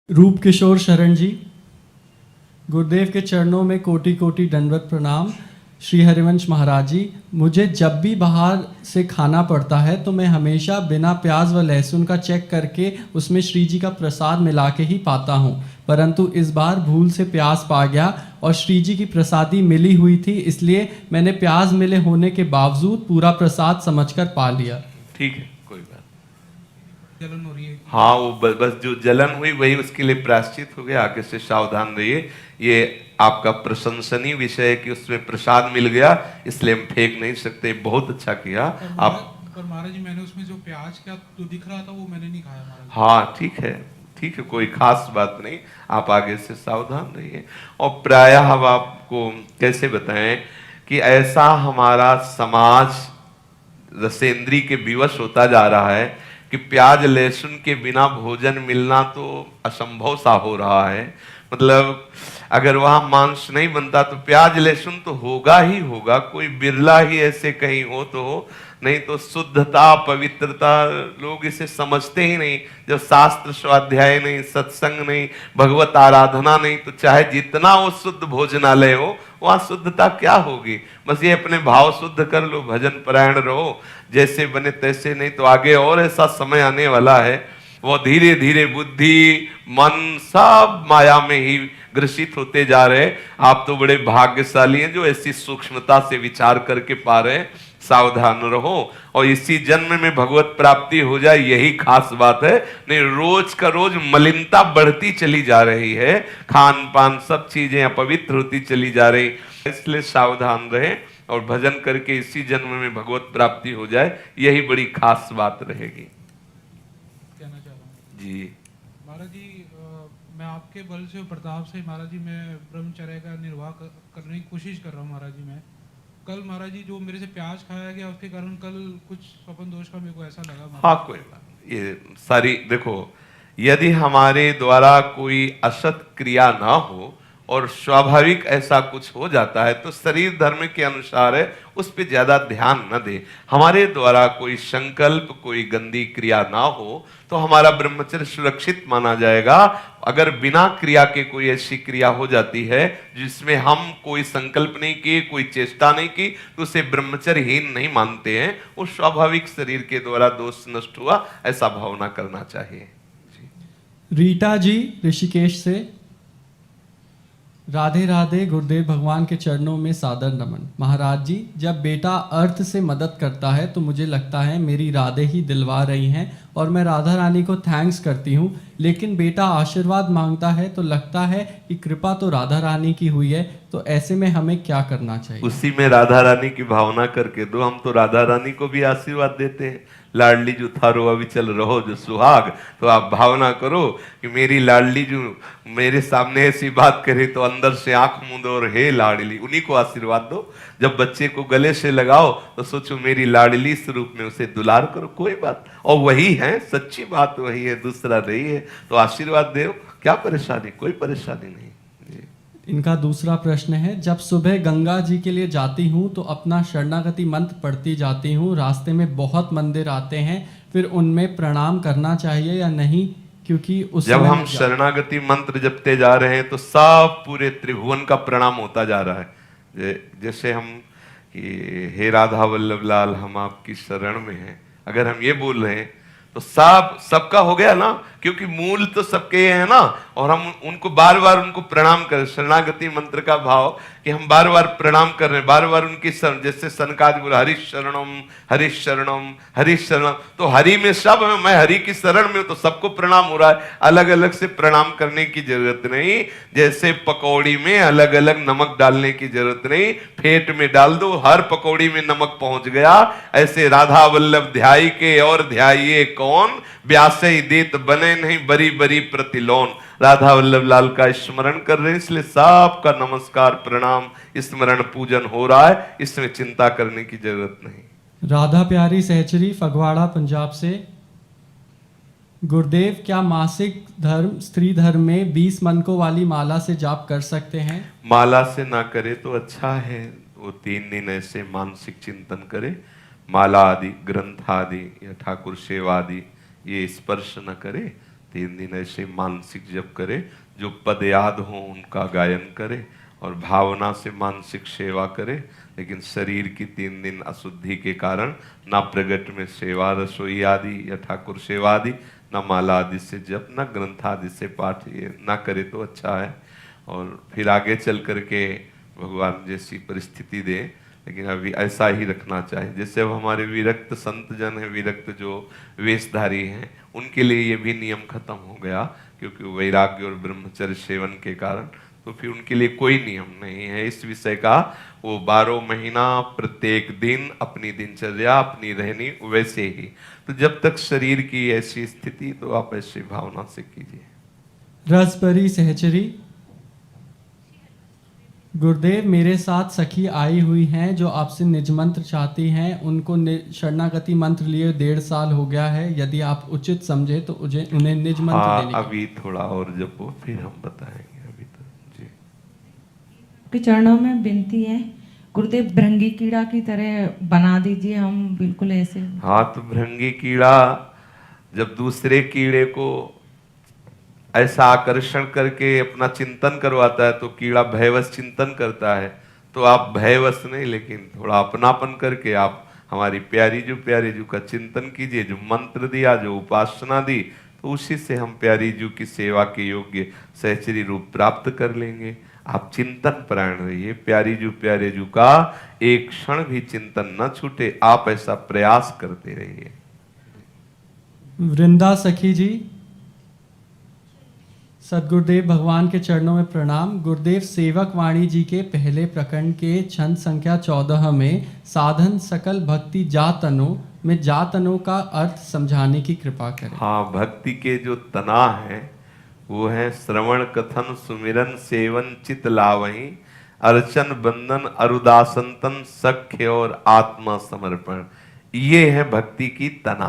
रूप किशोर शरण जी, गुरुदेव के चरणों में कोटि कोटि दंडवत प्रणाम। श्री हरिवंश महाराज जी, मुझे जब भी बाहर से खाना पड़ता है तो मैं हमेशा बिना प्याज व लहसुन का चेक करके उसमें श्री जी का प्रसाद मिला के ही पाता हूँ, परंतु इस बार भूल से प्याज पा गया और श्री जी की प्रसादी मिली हुई थी, इसलिए मैंने प्याज मिले होने के बावजूद पूरा प्रसाद समझकर पा लिया। ठीक है, कोई बात। जलन हो रही है। हाँ, वो बस जो जलन हुई वही उसके लिए प्रायश्चित हो गया। आगे से सावधान रहिए। ये आपका प्रशंसनीय विषय है कि उसमें प्रसाद मिल गया, इसलिए हम फेंक नहीं सकते। बहुत अच्छा किया आप। पर महाराज जी, मैंने उसमें जो प्याज क्या तो दिख रहा था वो मैंने नहीं खाया महाराज। हाँ ठीक है, ठीक है, कोई खास बात नहीं। आप आगे से सावधान रहिए। और प्रायः हम आपको कैसे बताएं कि ऐसा हमारा समाज रसेंद्री के विवश होता जा रहा है कि प्याज लहसुन के बिना भोजन मिलना तो असंभव सा हो रहा है। मतलब अगर वहां मांस नहीं बनता तो प्याज लहसुन तो होगा ही होगा, कोई बिरला ही ऐसे कहीं हो तो हो, नहीं तो शुद्धता पवित्रता लोग इसे समझते ही नहीं। जब शास्त्र स्वाध्याय नहीं, सत्संग नहीं, भगवत आराधना नहीं, तो चाहे जितना वो शुद्ध भोजनालय हो वहां शुद्धता क्या होगी। बस ये अपने भाव शुद्ध कर लो, भजन परायण रहो, जैसे बने तैसे। नहीं तो आगे और ऐसा समय आने वाला है, वो धीरे धीरे बुद्धि मन सब माया में ही ग्रसित होते जा रहे। आप तो बड़े भाग्यशाली हैं जो ऐसी सूक्ष्मता से विचार करके पा रहे हैं। सावधान रहो और इसी जन्म में भगवत प्राप्ति हो जाए, यही खास बात है। नहीं, रोज का रोज मलिनता बढ़ती चली जा रही है, खान पान सब चीजें अपवित्र होती चली जा रही, इसलिए सावधान रहे और भजन करके इसी जन्म में भगवत प्राप्ति हो जाए, यही बड़ी खास बात रहेगी। कहना चाह रहा हूँ जी महाराज जी, मैं आपके बल से प्रताप से महाराज जी मैं ब्रह्मचर्य का निर्वाह करने की कोशिश कर रहा हूँ महाराज जी। मैं कल महाराज जी जो मेरे से प्याज खाया गया उसके कारण कल कुछ स्वपन दोष का मेरे को ऐसा लगा महाराज। हाँ, कोई बात। ये सारी देखो, यदि हमारे द्वारा कोई असत क्रिया ना हो और स्वाभाविक ऐसा कुछ हो जाता है तो शरीर धर्म के अनुसार है, उस पर ज्यादा ध्यान न दे। हमारे द्वारा कोई संकल्प, कोई गंदी क्रिया ना हो तो हमारा ब्रह्मचर्य सुरक्षित माना जाएगा। अगर बिना क्रिया के कोई ऐसी क्रिया हो जाती है जिसमें हम कोई संकल्प नहीं किए, कोई चेष्टा नहीं की, तो उसे ब्रह्मचर्यहीन नहीं मानते हैं। वो स्वाभाविक शरीर के द्वारा दोष नष्ट हुआ, ऐसा भावना करना चाहिए। रीटा जी ऋषिकेश से, राधे राधे। गुरुदेव भगवान के चरणों में सादर नमन। महाराज जी, जब बेटा अर्थ से मदद करता है तो मुझे लगता है मेरी राधे ही दिलवा रही हैं और मैं राधा रानी को थैंक्स करती हूँ, लेकिन बेटा आशीर्वाद मांगता है तो लगता है कि कृपा तो राधा रानी की हुई है, तो ऐसे में हमें क्या करना चाहिए? उसी में राधा रानी की भावना करके दो। हम तो राधा रानी को भी आशीर्वाद देते हैं, लाडली जो थारो अविचल रहो जो सुहाग। तो आप भावना करो कि मेरी लाडली जो मेरे सामने ऐसी बात करे तो अंदर से आंख मूंदो और हे लाडली, उन्हीं को आशीर्वाद दो। जब बच्चे को गले से लगाओ तो सोचो मेरी लाडली स्वरूप में उसे दुलार करो, कोई बात। और वही है, सच्ची बात वही है, दूसरा नहीं है। तो आशीर्वाद दो, क्या परेशानी, कोई परेशानी नहीं। इनका दूसरा प्रश्न है, जब सुबह गंगा जी के लिए जाती हूँ तो अपना शरणागति मंत्र पढ़ती जाती हूँ, रास्ते में बहुत मंदिर आते हैं, फिर उनमें प्रणाम करना चाहिए या नहीं? क्योंकि उस जब हम शरणागति मंत्र जपते जा रहे हैं तो सब पूरे त्रिभुवन का प्रणाम होता जा रहा है। जैसे हम कि हे राधा वल्लभ लाल, हम आपकी शरण में हैं, अगर हम ये बोल रहे हैं तो सबका हो गया ना, क्योंकि मूल तो सबके है ना। और हम उनको बार बार उनको प्रणाम करें, शरणागति मंत्र का भाव कि हम बार बार प्रणाम कर रहे हैं, बार बार उनकी शरण। जैसे सनकादि बोला हरीश शरणम हरीश शरणम हरीश शरणम, तो हरि में सब है, मैं हरि की शरण में हूं तो सबको प्रणाम हो रहा है। अलग अलग से प्रणाम करने की जरूरत नहीं। जैसे पकौड़ी में अलग अलग नमक डालने की जरूरत नहीं, फेंट में डाल दो, हर पकौड़ी में नमक पहुंच गया। ऐसे राधा वल्लभ ध्याई के और ध्याइये कौन, व्यासे देत बने नहीं बरी बरी प्रतिलोन। राधा वल्लभ लाल का स्मरण कर रहे हैं, इसलिए सबका नमस्कार प्रणाम स्मरण पूजन हो रहा है, इसमें चिंता करने की जरूरत नहीं। राधा प्यारी सहचरी फगवाड़ा पंजाब से, गुरुदेव क्या मासिक धर्म स्त्री धर्म में 20 मनकों वाली माला से जाप कर सकते हैं? माला से ना करे तो अच्छा है, वो 3 दिन ऐसे मानसिक चिंतन करे। माला आदि ग्रंथ आदि या ठाकुर सेवा आदि ये स्पर्श न करे, 3 दिन ऐसे मानसिक जप करे, जो पद याद हो उनका गायन करे और भावना से मानसिक सेवा करे। लेकिन शरीर की 3 दिन अशुद्धि के कारण ना प्रगट में सेवा रसोई आदि या ठाकुर सेवा आदि, ना माला आदि से जप, ना ग्रंथ आदि से पाठ, ये ना करे तो अच्छा है। और फिर आगे चल करके भगवान जैसी परिस्थिति दे, लेकिन अभी ऐसा ही रखना चाहिए। जैसे अब हमारे विरक्त संत जन हैं, विरक्त जो वेशधारी हैं, उनके लिए ये भी नियम खत्म हो गया, क्योंकि वैराग्य और ब्रह्मचर्य सेवन के कारण। तो फिर उनके लिए कोई नियम नहीं है इस विषय का। वो 12 महीना प्रत्येक दिन अपनी दिनचर्या अपनी रहनी वैसे ही। तो जब तक शरीर की ऐसी स्थिति, तो आप ऐसी भावना से कीजिए। रसभरी सहचरी। गुरुदेव, मेरे साथ सखी आई हुई हैं जो आपसे निज मंत्र चाहती हैं। उनको शरणागति मंत्र लिए 1.5 साल हो गया है। यदि आप उचित समझे तो उन्हें निज मंत्र देने की। अभी थोड़ा और जपो, फिर हम बताएंगे। अभी तो जी के चरणों में विनती है गुरुदेव, भृंगी कीड़ा की तरह बना दीजिए, हम बिल्कुल ऐसे। हाँ, तो भृंगी कीड़ा जब दूसरे कीड़े को ऐसा आकर्षण करके अपना चिंतन करवाता है, तो कीड़ा भयवश चिंतन करता है। तो आप भयवश नहीं, लेकिन थोड़ा अपनापन करके आप हमारी प्यारी जू का चिंतन कीजिए। जो मंत्र दिया, जो उपासना दी, तो उसी से हम प्यारी जू की सेवा के योग्य सहचरी रूप प्राप्त कर लेंगे। आप चिंतन परायण रहिए, प्यारे जू का एक क्षण भी चिंतन न छूटे, आप ऐसा प्रयास करते रहिए। वृंदा सखी जी। सदगुरुदेव भगवान के चरणों में प्रणाम। गुरुदेव, सेवक वाणी जी के पहले प्रकरण के छंद संख्या 14 में साधन सकल भक्ति जातनो में जातनो का अर्थ समझाने की कृपा करें। हाँ, भक्ति के जो तना है वो है श्रवण कथन सुमिरन सेवन चित लावहीं, अर्चन बंदन अरुदासंतन सख्य और आत्मा समर्पण। ये है भक्ति की तना।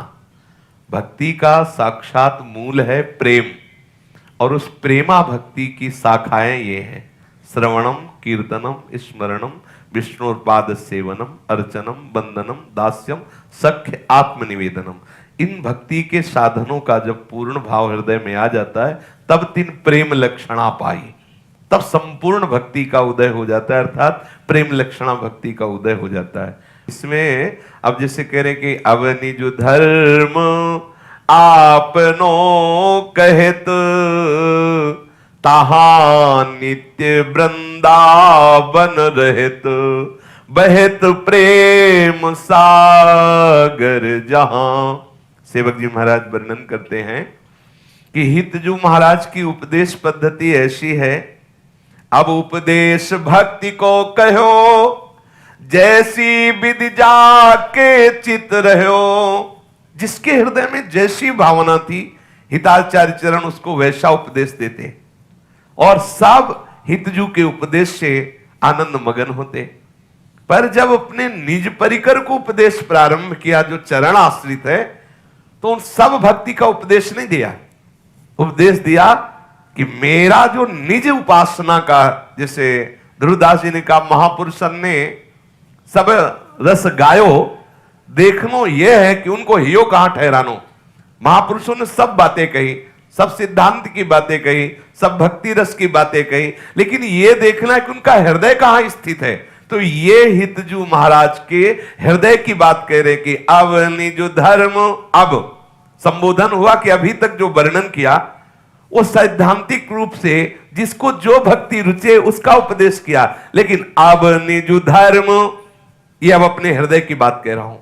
भक्ति का साक्षात मूल है प्रेम, और उस प्रेमा भक्ति की शाखाएं ये हैं: श्रवणम कीर्तनम स्मरणम विष्णुपाद सेवनम अर्चनम बंदनम दास्यम सख्य आत्मनिवेदनम। इन भक्ति के साधनों का जब पूर्ण भाव हृदय में आ जाता है, तब 3 प्रेम लक्षणा पाई, तब संपूर्ण भक्ति का उदय हो जाता है, अर्थात प्रेम लक्षणा भक्ति का उदय हो जाता है। इसमें अब जैसे कह रहे कि अब निज धर्म आपनो कहत, तहां नित्य वृंदावन रहत, बहत प्रेम सागर जहां। सेवक जी महाराज वर्णन करते हैं कि हितजू महाराज की उपदेश पद्धति ऐसी है, अब उपदेश भक्ति को कहो, जैसी विधि जाके चित रहो। जिसके हृदय में जैसी भावना थी, हिताचार्य चरण उसको वैसा उपदेश देते, और सब हितजू के उपदेश से आनंद मगन होते। पर जब अपने निज परिकर को उपदेश प्रारंभ किया, जो चरण आश्रित है, तो उन सब भक्ति का उपदेश नहीं दिया। उपदेश दिया कि मेरा जो निज उपासना का, जैसे ध्रुवदास जी ने कहा, महापुरुषन ने सब रस गायो, देखनो यह है कि उनको हियो कहां ठहरानो। महापुरुषों ने सब बातें कही, सब सिद्धांत की बातें कही, सब भक्ति रस की बातें कही, लेकिन यह देखना है कि उनका हृदय कहां स्थित है। तो ये हितजू महाराज के हृदय की बात कह रहे कि अब निज धर्म, अब संबोधन हुआ कि अभी तक जो वर्णन किया वो सैद्धांतिक रूप से जिसको जो भक्ति रुचे उसका उपदेश किया, लेकिन अब निज धर्म, ये अब अपने हृदय की बात कह रहा हूं,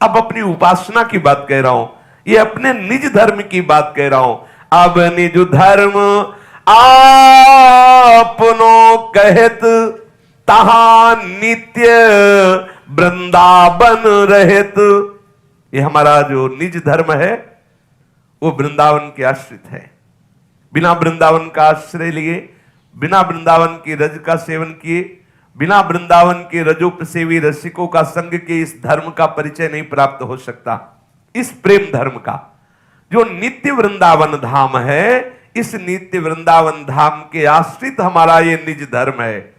अब अपनी उपासना की बात कह रहा हूं, ये अपने निज धर्म की बात कह रहा हूं। अब निज धर्म आपनो कहत, तहां नित्य वृंदावन रहत। ये हमारा जो निज धर्म है वो वृंदावन के आश्रित है। बिना वृंदावन का आश्रय लिए, बिना वृंदावन की रज का सेवन किए, बिना वृंदावन के रजोपसेवी रसिकों का संग के इस धर्म का परिचय नहीं प्राप्त हो सकता। इस प्रेम धर्म का जो नित्य वृंदावन धाम है, इस नित्य वृंदावन धाम के आश्रित हमारा ये निज धर्म है।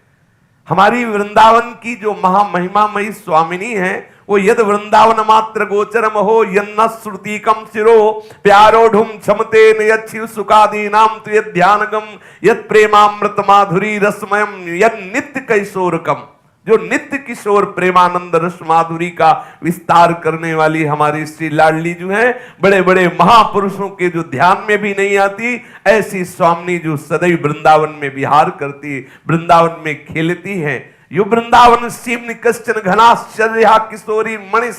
हमारी वृंदावन की जो महामहिमामयी स्वामिनी है, वो यद वृंदावन मात्र गोचरम हो यन्न श्रुतिकम शिरो प्यारोढ़ुम क्षमते नयच्छिव सुखादी नाम तु यद ध्यानगम यद प्रेमामृत माधुरी रसमयम यद नित्य कैशोरकम, जो नित्य किशोर प्रेमानंद रस माधुरी का विस्तार करने वाली हमारी श्री लाडली जो है, बड़े बड़े महापुरुषों के जो ध्यान में भी नहीं आती, ऐसी स्वामी जो सदैव वृंदावन में विहार करती, वृंदावन में खेलती है। यो वृंदावन सीम कश्चन घनाश्चर्या किशोरी मणिस,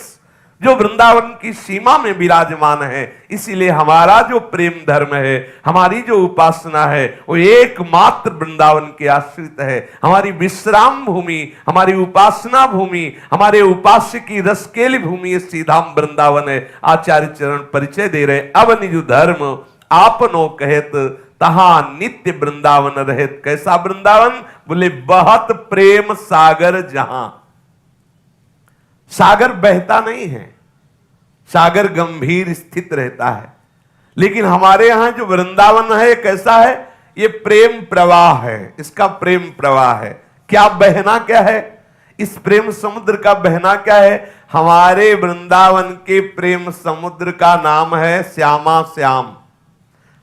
जो वृंदावन की सीमा में विराजमान है। इसीलिए हमारा जो प्रेम धर्म है, हमारी जो उपासना है, वो एकमात्र वृंदावन के आश्रित है। हमारी विश्राम भूमि, हमारी उपासना भूमि, हमारे उपास्य की रसकेली भूमि श्रीधाम वृंदावन है। आचार्य चरण परिचय दे रहे, अब निज धर्म आपनो कहत तहा नित्य वृंदावन रहत। कैसा वृंदावन? बोले बहुत प्रेम सागर, जहां सागर बहता नहीं है, सागर गंभीर स्थित रहता है। लेकिन हमारे यहां जो वृंदावन है कैसा है? ये प्रेम प्रवाह है, इसका प्रेम प्रवाह है। क्या बहना क्या है? इस प्रेम समुद्र का बहना क्या है? हमारे वृंदावन के प्रेम समुद्र का नाम है श्यामा श्याम।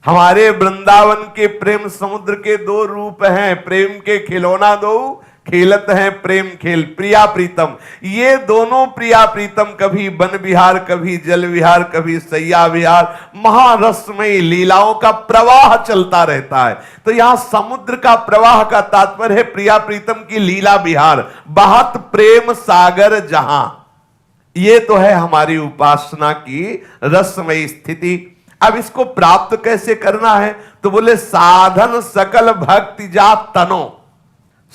हमारे वृंदावन के प्रेम समुद्र के दो रूप हैं, प्रेम के खिलौना दो खेलत हैं प्रेम खेल, प्रिया प्रीतम। ये दोनों प्रिया प्रीतम कभी वन विहार, कभी जल विहार, कभी सैया विहार, महारसमयी लीलाओं का प्रवाह चलता रहता है। तो यहां समुद्र का प्रवाह का तात्पर्य है प्रिया प्रीतम की लीला विहार, बहुत प्रेम सागर जहां। ये तो है हमारी उपासना की रसमयी स्थिति। अब इसको प्राप्त कैसे करना है? तो बोले साधन सकल भक्ति जा तनो,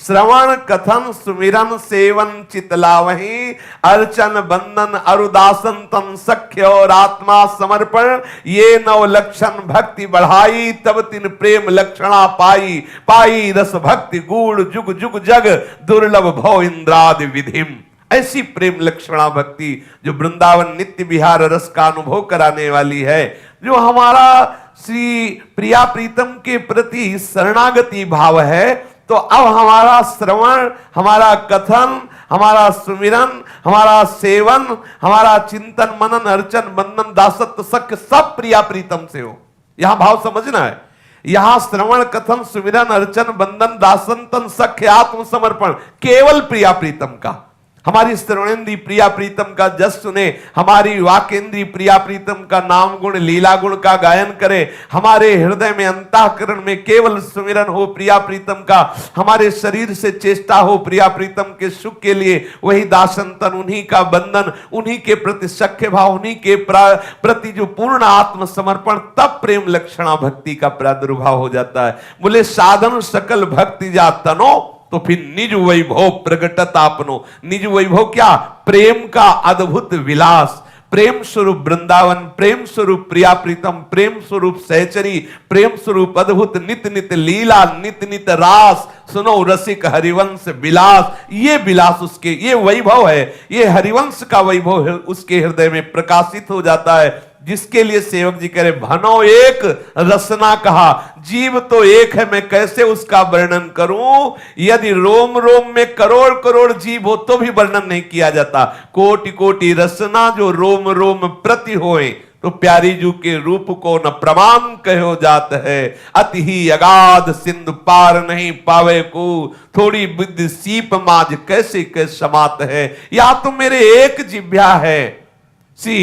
श्रवण कथन सुमिरन सेवन चितलावही, अर्चन बंदन अरुदासन तन सख्य और आत्मा समर्पण, ये नव लक्षण भक्ति बढ़ाई, तब तिन प्रेम लक्षणा पाई, पाई रस भक्ति गूढ़ जुग जुग जग, दुर्लभ भव इंद्रादि विधिम। ऐसी प्रेम लक्षणा भक्ति जो वृंदावन नित्य विहार रस का अनुभव कराने वाली है, जो हमारा श्री प्रिया प्रीतम के प्रति शरणागति भाव है। तो अब हमारा श्रवण, हमारा कथन, हमारा सुमिरन, हमारा सेवन, हमारा चिंतन मनन अर्चन बंधन दासत्व सख्य सब प्रिया प्रीतम से हो। यहां भाव समझना है। यहां श्रवण कथन सुमिरन अर्चन बंधन दासंतन सख्य आत्मसमर्पण केवल प्रिया प्रीतम का। हमारी श्रवणेन्द्रीय प्रिया प्रीतम का जस सुने, हमारी वाकेंद्रीय प्रिया प्रीतम का नाम गुण लीला गुण का गायन करे, हमारे हृदय में अंतःकरण में केवल सुमिरन हो प्रिया प्रीतम का, हमारे शरीर से चेष्टा हो प्रिया प्रीतम के सुख के लिए, वही दासंतन, उन्हीं का बंधन, उन्हीं के प्रति सख्य भाव, उन्हीं के प्रति जो पूर्ण आत्मसमर्पण, तब प्रेम लक्षणा भक्ति का प्रादुर्भाव हो जाता है। बोले साधन सकल भक्ति जा तनो, तो फिर निज वैभव प्रगटत आपनो। निज वैभव क्या? प्रेम का अद्भुत विलास, प्रेम स्वरूप वृंदावन, प्रेम स्वरूप प्रिया प्रीतम, प्रेम स्वरूप सहचरी, प्रेम स्वरूप अद्भुत नित नित लीला, नित नित रास, सुनो रसिक हरिवंश विलास। ये विलास उसके, ये वैभव है, ये हरिवंश का वैभव है, उसके हृदय में प्रकाशित हो जाता है। जिसके लिए सेवक जी कह रहे भनो एक रसना कहा, जीव तो एक है, मैं कैसे उसका वर्णन करूं? यदि रोम रोम में करोड़ करोड़ जीव हो तो भी वर्णन नहीं किया जाता। कोटि कोटि रसना जो रोम रोम प्रति होए, तो प्यारी जू के रूप को न प्रमाण कहो जात है। अति ही अगाध सिंधु पार नहीं पावे को, थोड़ी बुद्धि सीप माज कैसे कैसे समात है। या तो मेरे एक जिभ्या है। सी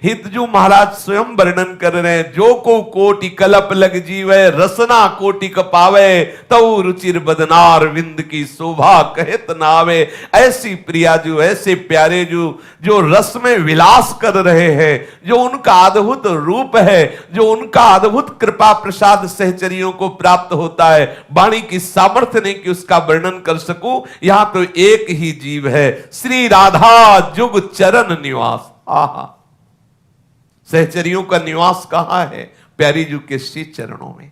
हितजू महाराज स्वयं वर्णन कर रहे हैं, जो को कोटि कलप लग जीवे, रसना कोटि कपावे, तऊ रुचिर बदनार विंद की शोभा कहत नावे। ऐसी प्रिया जो, ऐसे प्यारे जो रस में विलास कर रहे हैं, जो उनका अद्भुत रूप है, जो उनका अद्भुत कृपा प्रसाद सहचरियों को प्राप्त होता है, वाणी की सामर्थ्य नहीं कि उसका वर्णन कर सकूं। यहां तो एक ही जीव है, श्री राधा जुग चरण निवास। आहा, सहचरियों का निवास कहां है? प्यारी जू के श्री चरणों में।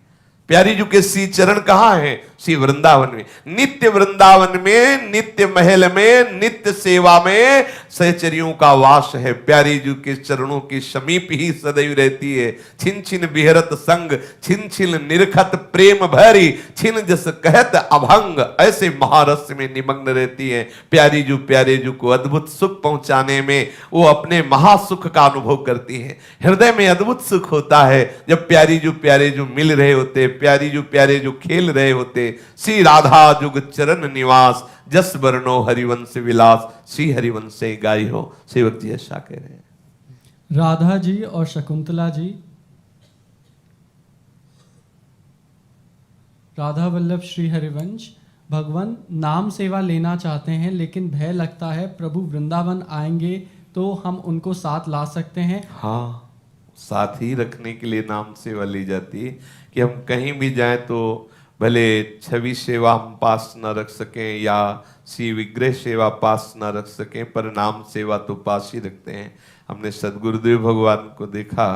प्यारी जी के श्री चरण कहाँ है? श्री वृंदावन में। नित्य वृंदावन में, नित्य महल में, नित्य सेवा में सहचरियों का वास है। प्यारी जी के चरणों के समीप ही सदैव रहती है। छिन छिन बिहरत संग, छिन छिन निरखत प्रेम भरी, छिन जस कहत अभंग, ऐसे महारस में निमग्न रहती है। प्यारी जी को अद्भुत सुख पहुंचाने में वो अपने महासुख का अनुभव करती है। हृदय में अद्भुत सुख होता है जब प्यारी जो मिल रहे होते, प्यारे जो खेल रहे होते। श्री राधा जुग चरण निवास, जस वर्णो हरिवंश विलास, श्री हरिवंश गाई हो। सेवक जी ऐसा कह रहे हैं। राधा जी और शकुंतला जी। राधा वल्लभ श्री हरिवंश, भगवान नाम सेवा लेना चाहते हैं लेकिन भय लगता है प्रभु वृंदावन आएंगे तो हम उनको साथ ला सकते हैं? हाँ, साथ ही रखने के लिए नाम सेवा ली जाती है कि हम कहीं भी जाएं तो भले छवि सेवा हम पास न रख सकें या श्री विग्रह सेवा पास न रख सकें, पर नाम सेवा तो पास ही रखते हैं। हमने सदगुरुदेव भगवान को देखा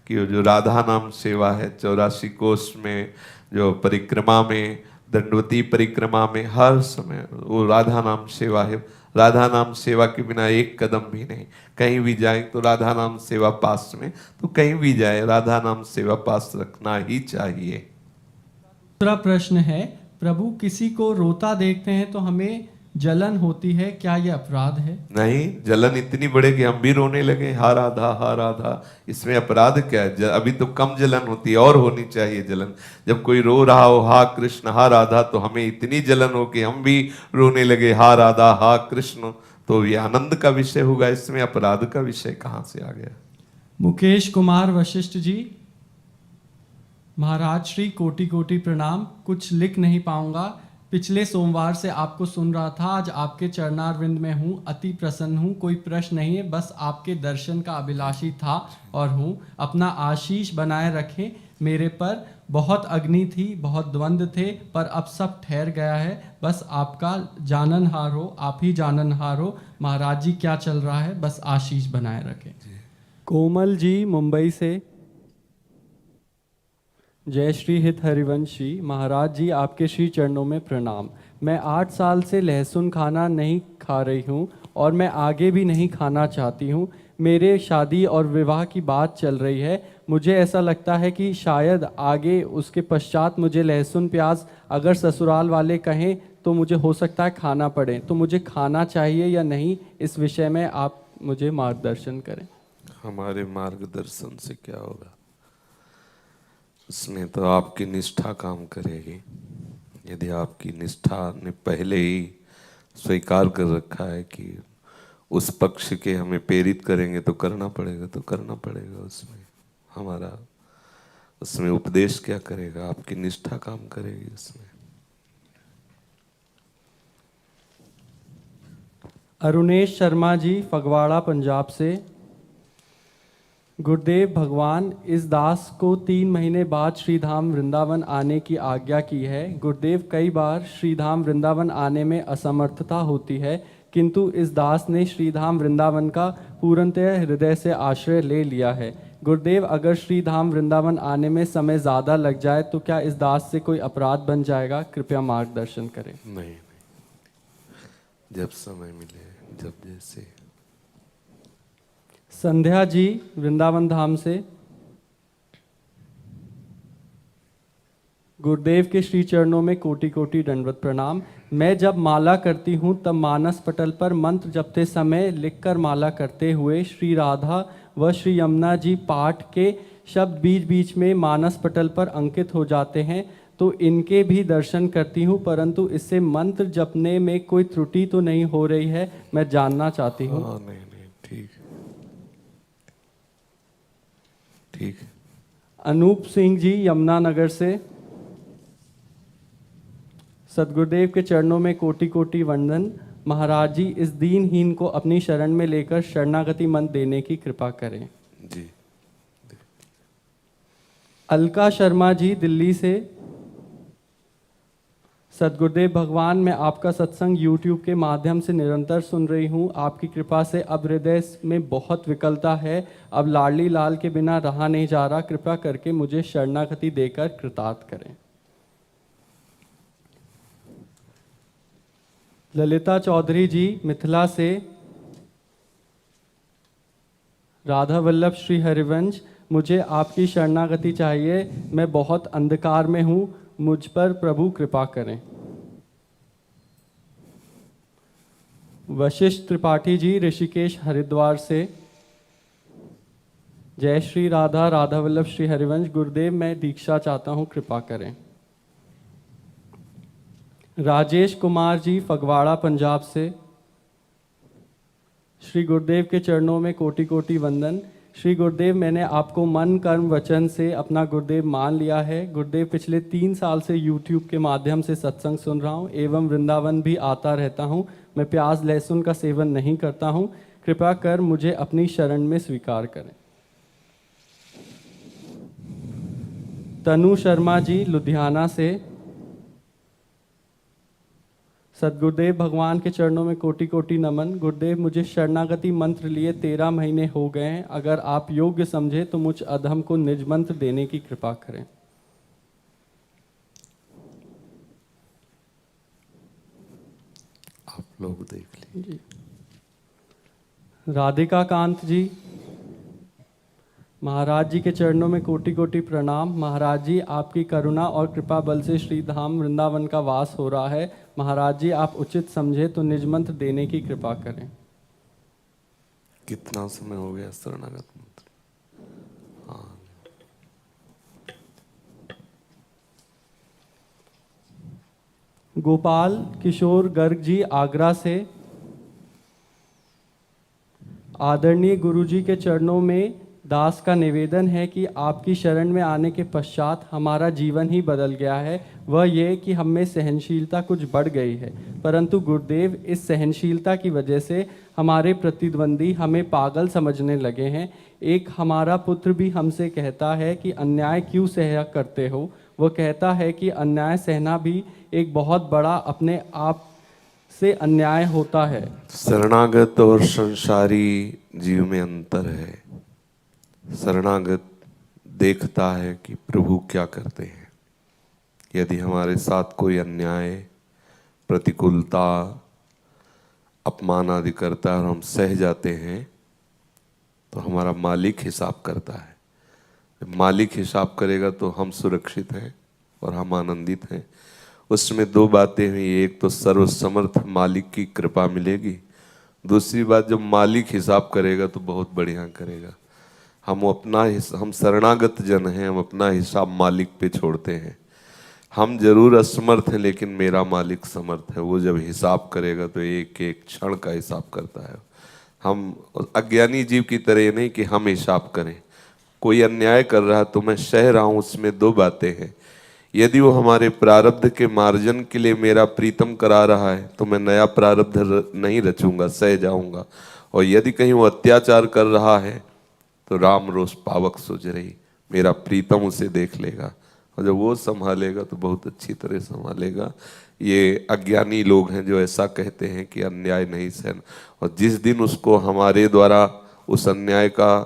कि वो जो राधा नाम सेवा है 84 कोष में, जो परिक्रमा में, दंडवती परिक्रमा में हर समय वो राधा नाम सेवा है। राधा नाम सेवा के बिना एक कदम भी नहीं। कहीं भी जाए तो राधा नाम सेवा पास में, तो कहीं भी जाए राधा नाम सेवा पास रखना ही चाहिए। दूसरा प्रश्न है, प्रभु किसी को रोता देखते हैं तो हमें जलन होती है, क्या यह अपराध है? नहीं, जलन इतनी बढ़े कि हम भी रोने लगे, हा राधा हा राधा, इसमें अपराध क्या है? अभी तो कम जलन होती है, और होनी चाहिए जलन। जब कोई रो रहा हो हा कृष्ण हा राधा, तो हमें इतनी जलन हो कि हम भी रोने लगे हा राधा हा कृष्ण, तो ये आनंद का विषय होगा, इसमें अपराध का विषय कहाँ से आ गया? मुकेश कुमार वशिष्ठ जी, महाराज श्री कोटि कोटि प्रणाम। कुछ लिख नहीं पाऊंगा, पिछले सोमवार से आपको सुन रहा था, आज आपके चरणारविंद में हूँ, अति प्रसन्न हूँ। कोई प्रश्न नहीं है, बस आपके दर्शन का अभिलाषी था और हूँ। अपना आशीष बनाए रखें मेरे पर। बहुत अग्नि थी, बहुत द्वंद्व थे, पर अब सब ठहर गया है। बस आपका जाननहार हो, आप ही जाननहार हो। महाराज जी क्या चल रहा है, बस आशीष बनाए रखें। कोमल जी मुंबई से, जय श्री हित हरिवंशी। महाराज जी आपके श्री चरणों में प्रणाम। मैं 8 साल से लहसुन खाना नहीं खा रही हूँ और मैं आगे भी नहीं खाना चाहती हूँ। मेरे शादी और विवाह की बात चल रही है। मुझे ऐसा लगता है कि शायद आगे उसके पश्चात मुझे लहसुन प्याज अगर ससुराल वाले कहें तो मुझे हो सकता है खाना पड़े, तो मुझे खाना चाहिए या नहीं, इस विषय में आप मुझे मार्गदर्शन करें। हमारे मार्गदर्शन से क्या होगा? इसमें तो आपकी निष्ठा काम करेगी। यदि आपकी निष्ठा ने पहले ही स्वीकार कर रखा है कि उस पक्ष के हमें प्रेरित करेंगे तो करना पड़ेगा, तो करना पड़ेगा। उसमें हमारा उसमें उपदेश क्या करेगा? आपकी निष्ठा काम करेगी उसमें। अरुणेश शर्मा जी फगवाड़ा पंजाब से, गुरुदेव भगवान इस दास को 3 महीने बाद श्रीधाम वृंदावन आने की आज्ञा की है। गुरुदेव कई बार श्रीधाम वृंदावन आने में असमर्थता होती है, किंतु इस दास ने श्रीधाम वृंदावन का पूर्णतः हृदय से आश्रय ले लिया है। गुरुदेव अगर श्रीधाम वृंदावन आने में समय ज़्यादा लग जाए तो क्या इस दास से कोई अपराध बन जाएगा? कृपया मार्गदर्शन करें। नहीं, जब समय मिले, जब जैसे। संध्या जी वृंदावन धाम से, गुरुदेव के श्री चरणों में कोटि कोटि दंडवत प्रणाम। मैं जब माला करती हूँ तब मानस पटल पर मंत्र जपते समय लिखकर माला करते हुए श्री राधा व श्री यमुना जी पाठ के शब्द बीच बीच में मानस पटल पर अंकित हो जाते हैं, तो इनके भी दर्शन करती हूँ, परंतु इससे मंत्र जपने में कोई त्रुटि तो नहीं हो रही है, मैं जानना चाहती हूँ। नहीं, ठीक ठीक। अनूप सिंह जी यमुनानगर से, सदगुरुदेव के चरणों में कोटि कोटि वंदन। महाराज जी इस दीनहीन को अपनी शरण में लेकर शरणागति मंत्र देने की कृपा करें। जी। अलका शर्मा जी दिल्ली से, सदगुरुदेव भगवान मैं आपका सत्संग YouTube के माध्यम से निरंतर सुन रही हूँ। आपकी कृपा से अब हृदय में बहुत विकलता है, अब लाडली लाल के बिना रहा नहीं जा रहा। कृपा करके मुझे शरणागति देकर कृतार्थ करें। ललिता चौधरी जी मिथिला से, राधा वल्लभ श्री हरिवंश, मुझे आपकी शरणागति चाहिए, मैं बहुत अंधकार में हूँ, मुझ पर प्रभु कृपा करें। वशिष्ठ त्रिपाठी जी ऋषिकेश हरिद्वार से, जय श्री राधा, राधा वल्लभ श्री हरिवंश, गुरुदेव मैं दीक्षा चाहता हूँ, कृपा करें। राजेश कुमार जी फगवाड़ा पंजाब से, श्री गुरुदेव के चरणों में कोटि कोटि वंदन। श्री गुरुदेव, मैंने आपको मन कर्म वचन से अपना गुरुदेव मान लिया है। गुरुदेव, पिछले 3 साल से YouTube के माध्यम से सत्संग सुन रहा हूँ एवं वृंदावन भी आता रहता हूँ। मैं प्याज लहसुन का सेवन नहीं करता हूँ, कृपा कर मुझे अपनी शरण में स्वीकार करें। तनु शर्मा जी लुधियाना से, सदगुरुदेव भगवान के चरणों में कोटि कोटि नमन। गुरुदेव, मुझे शरणागति मंत्र लिए 13 महीने हो गए हैं, अगर आप योग्य समझे तो मुझ अधम को निज मंत्र देने की कृपा करें। आप लोग देख लीजिए। राधिका कांत जी, महाराज जी के चरणों में कोटि कोटि प्रणाम। महाराज जी, आपकी करुणा और कृपा बल से श्री धाम वृंदावन का वास हो रहा है। महाराज जी, आप उचित समझे तो निज मंत्र देने की कृपा करें। कितना समय हो गया शरणागत मंत्र? हाँ, गोपाल किशोर गर्ग जी आगरा से, आदरणीय गुरुजी के चरणों में दास का निवेदन है कि आपकी शरण में आने के पश्चात हमारा जीवन ही बदल गया है। वह ये कि हम में सहनशीलता कुछ बढ़ गई है, परंतु गुरुदेव, इस सहनशीलता की वजह से हमारे प्रतिद्वंदी हमें पागल समझने लगे हैं। एक हमारा पुत्र भी हमसे कहता है कि अन्याय क्यों सह करते हो। वह कहता है कि अन्याय सहना भी एक बहुत बड़ा अपने आप से अन्याय होता है। शरणागत और संसारी जीव में अंतर है। शरणागत देखता है कि प्रभु क्या करते हैं। यदि हमारे साथ कोई अन्याय, प्रतिकूलता, अपमान आदि करता है और हम सह जाते हैं तो हमारा मालिक हिसाब करता है। जब मालिक हिसाब करेगा तो हम सुरक्षित हैं और हम आनंदित हैं। उसमें 2 बातें हुई, एक तो सर्वसमर्थ मालिक की कृपा मिलेगी, दूसरी बात जब मालिक हिसाब करेगा तो बहुत बढ़िया करेगा। हम शरणागत जन हैं, हम अपना हिसाब मालिक पे छोड़ते हैं। हम जरूर असमर्थ हैं लेकिन मेरा मालिक समर्थ है। वो जब हिसाब करेगा तो एक एक क्षण का हिसाब करता है। हम अज्ञानी जीव की तरह नहीं कि हम हिसाब करें। कोई अन्याय कर रहा है तो मैं सह रहा हूँ, उसमें 2 बातें हैं। यदि वो हमारे प्रारब्ध के मार्जन के लिए मेरा प्रीतम करा रहा है तो मैं नया प्रारब्ध नहीं रचूंगा, सह जाऊंगा। और यदि कहीं वो अत्याचार कर रहा है तो राम रोष पावक सोच रही, मेरा प्रीतम उसे देख लेगा और जब वो संभालेगा तो बहुत अच्छी तरह संभालेगा। ये अज्ञानी लोग हैं जो ऐसा कहते हैं कि अन्याय नहीं सहना, और जिस दिन उसको हमारे द्वारा उस अन्याय का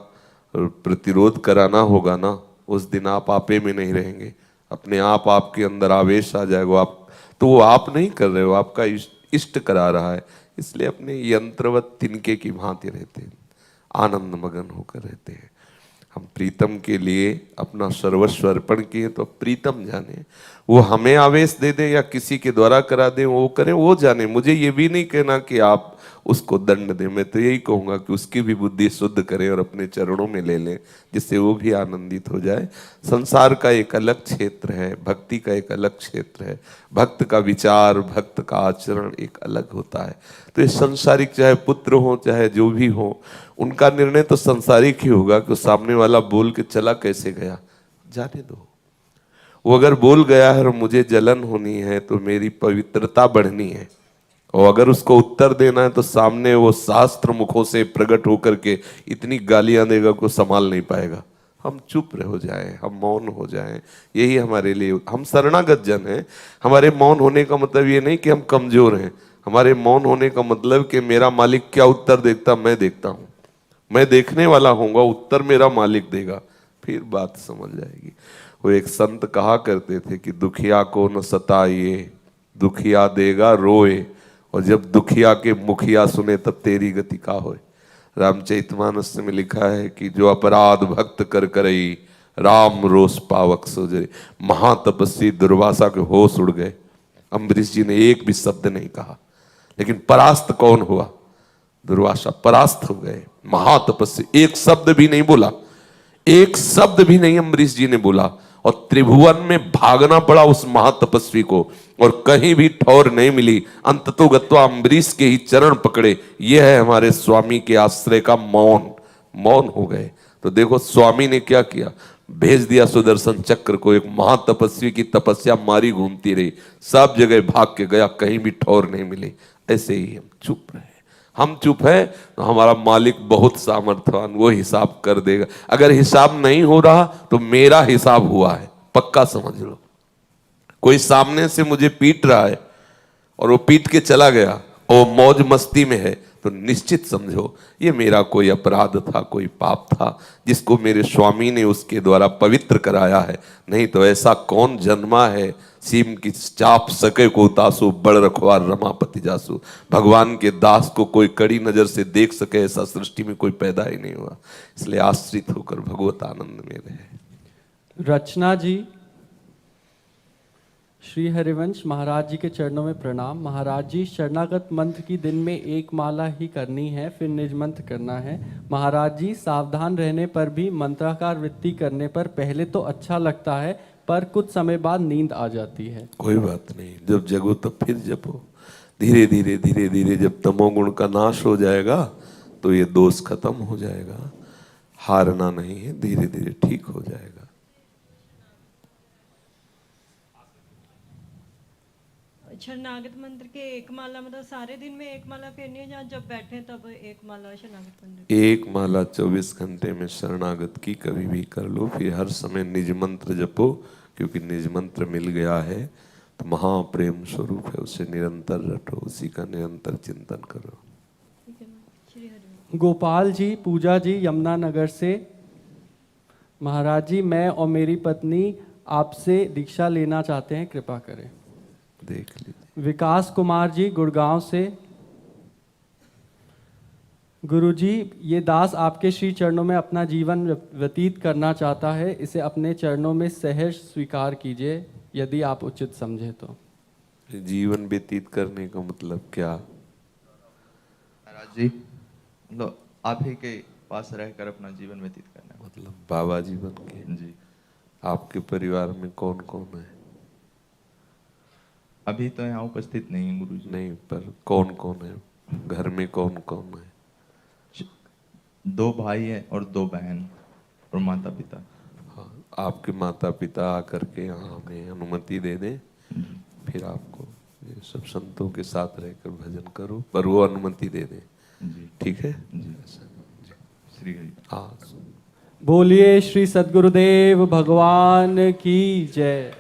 प्रतिरोध कराना होगा ना, उस दिन आप आपे में नहीं रहेंगे। अपने आप आपके अंदर आवेश आ जाएगा। आप तो वो आप नहीं कर रहे हो, आपका इष्ट करा रहा है। इसलिए अपने यंत्रवत तिनके की भांति रहते हैं, आनंद मगन होकर रहते हैं। हम प्रीतम के लिए अपना सर्वस्व अर्पण किए तो प्रीतम जाने। वो हमें आवेश दे दे या किसी के द्वारा करा दे, वो करें, वो जाने। मुझे ये भी नहीं कहना कि आप उसको दंड दें। मैं तो यही कहूँगा कि उसकी भी बुद्धि शुद्ध करें और अपने चरणों में ले लें, जिससे वो भी आनंदित हो जाए। संसार का एक अलग क्षेत्र है, भक्ति का एक अलग क्षेत्र है। भक्त का विचार, भक्त का आचरण एक अलग होता है। तो ये संसारिक, चाहे पुत्र हो चाहे जो भी हो, उनका निर्णय तो संसारिक ही होगा कि सामने वाला बोल के चला कैसे गया, जाने दो। वो अगर बोल गया है और मुझे जलन होनी है तो मेरी पवित्रता बढ़नी है, और अगर उसको उत्तर देना है तो सामने वो शास्त्र मुखों से प्रकट होकर के इतनी गालियां देगा को संभाल नहीं पाएगा। हम चुप हो जाएं, हम मौन हो जाएं, यही हमारे लिए। हम शरणागत जन हैं। हमारे मौन होने का मतलब ये नहीं कि हम कमजोर हैं। हमारे मौन होने का मतलब कि मेरा मालिक क्या उत्तर देता मैं देखता हूँ, मैं देखने वाला होऊंगा, उत्तर मेरा मालिक देगा, फिर बात समझ जाएगी। वो एक संत कहा करते थे कि दुखिया को न सताइए, दुखिया देगा रोए, और जब दुखिया के मुखिया सुने तब तेरी गति का होए। रामचरितमानस में लिखा है कि जो अपराध भक्त कर करई राम रोष पावक सोजरे। महातपस्वी दुर्वासा के होश उड़ गए। अम्बरीश जी ने एक भी शब्द नहीं कहा, लेकिन परास्त कौन हुआ? दुर्वासा परास्त हो गए। महातपस्वी एक शब्द भी नहीं बोला, एक शब्द भी नहीं अम्बरीश जी ने बोला, और त्रिभुवन में भागना पड़ा उस महातपस्वी को, और कहीं भी ठौर नहीं मिली। अंततो गत्वा अम्बरीश के ही चरण पकड़े। यह है हमारे स्वामी के आश्रय का मौन। मौन हो गए। तो देखो स्वामी ने क्या किया, भेज दिया सुदर्शन चक्र को। एक महातपस्वी की तपस्या मारी घूमती रही, सब जगह भाग के गया, कहीं भी ठौर नहीं मिली। ऐसे ही हम चुप रहे। हम चुप है तो हमारा मालिक बहुत सामर्थ्यवान, वो हिसाब कर देगा। अगर हिसाब नहीं हो रहा तो मेरा हिसाब हुआ है, पक्का समझ लो। कोई सामने से मुझे पीट रहा है और वो पीट के चला गया और मौज मस्ती में है, तो निश्चित समझो ये मेरा कोई अपराध था, कोई पाप था, जिसको मेरे स्वामी ने उसके द्वारा पवित्र कराया है। नहीं तो ऐसा कौन जन्मा है, सीम की चाप सके को तासु बड़ रखवार रमापति जासु। भगवान के दास को कोई कड़ी नजर से देख सके ऐसा सृष्टि में कोई पैदा ही नहीं हुआ। इसलिए आश्रित होकर भगवत आनंद में रहे। रचना जी, श्री हरिवंश महाराज जी के चरणों में प्रणाम। महाराज जी, शरणागत मंत्र की दिन में एक माला ही करनी है, फिर निज मंत्र करना है। महाराज जी, सावधान रहने पर भी मंत्राकार वृत्ति करने पर पहले तो अच्छा लगता है, पर कुछ समय बाद नींद आ जाती है। कोई बात नहीं, जब जगो तब फिर जपो। धीरे धीरे धीरे धीरे जब तमोगुण का नाश हो जाएगा तो ये दोष खत्म हो जाएगा। हारना नहीं है, धीरे धीरे ठीक हो जाएगा। शरणागत मंत्र के एक माला मतलब सारे दिन में एक माला फेरनी है, जहाँ जब बैठे तब एक माला शरणागत मंत्र? एक माला 24 घंटे में शरणागत की कभी भी कर लो, फिर हर समय निज मंत्र जपो, क्योंकि निज मंत्र मिल गया है तो महाप्रेम स्वरूप है, उसे निरंतर रटो, उसी का निरंतर चिंतन करो। श्री हरि। गोपाल जी, पूजा जी, यमुनानगर से। महाराज जी, मैं और मेरी पत्नी आपसे दीक्षा लेना चाहते हैं, कृपा करें। देख लीजिए। विकास कुमार जी, गुड़गांव से। गुरुजी, ये दास आपके श्री चरणों में अपना जीवन व्यतीत करना चाहता है, इसे अपने चरणों में सहर्ष स्वीकार कीजिए, यदि आप उचित समझे तो। जीवन व्यतीत करने का मतलब क्या? महाराज जी, मतलब आप ही के पास रहकर अपना जीवन व्यतीत करना है। मतलब बाबा जी बन के। जी। आपके परिवार में कौन कौन है? अभी तो यहाँ उपस्थित नहीं है गुरुजी। नहीं, पर कौन कौन है घर में? कौन कौन है? 2 भाई हैं और 2 बहन और माता पिता। हाँ, आपके माता पिता आकर के यहाँ हमें अनुमति दे दें, फिर आपको ये सब संतों के साथ रहकर भजन करो, पर वो अनुमति दे दें। जी ठीक है जी। श्री हरि। हाँ। बोलिए श्री सद्गुरुदेव भगवान की जय।